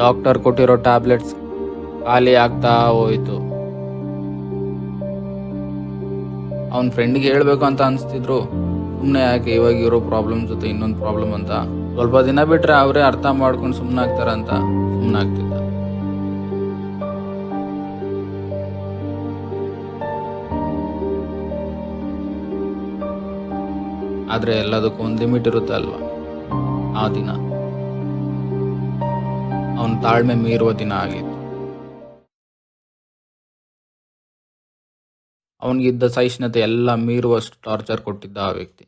Doctor ಕೊಟ್ಟಿರೋ tablets ಖಾಲಿ ಆಗ್ತಾ ಹೋಯಿತು. ಅವನ ಫ್ರೆಂಡ್ಗೆ ಹೇಳಬೇಕು ಅಂತ ಅನಿಸ್ತಿದ್ರು. ಸುಮ್ಮನೆ ಯಾಕೆ ಇವಾಗ ಇರೋ ಪ್ರಾಬ್ಲಮ್ ಜೊತೆ ಇನ್ನೊಂದು ಪ್ರಾಬ್ಲಮ್ ಅಂತ. ಸ್ವಲ್ಪ ದಿನ ಬಿಟ್ಟರೆ ಅವರೇ ಅರ್ಥ ಮಾಡ್ಕೊಂಡು ಸುಮ್ಮನಾಗ್ತಾರಂತ ಸುಮ್ಮನಾಗ್ತಿದ್ದ. ಆದರೆ ಎಲ್ಲದಕ್ಕೂ ಒಂದು ಲಿಮಿಟ್ ಇರುತ್ತೆ ಅಲ್ವಾ. ಆ ದಿನ ಅವನ ತಾಳ್ಮೆ ಮೀರುವ ದಿನ ಆಗಿತ್ತು. ಅವನಿಗಿದ್ದ ಸಹಿಷ್ಣುತೆ ಎಲ್ಲ ಮೀರುವಷ್ಟು ಟಾರ್ಚರ್ ಕೊಟ್ಟಿದ್ದ ಆ ವ್ಯಕ್ತಿ.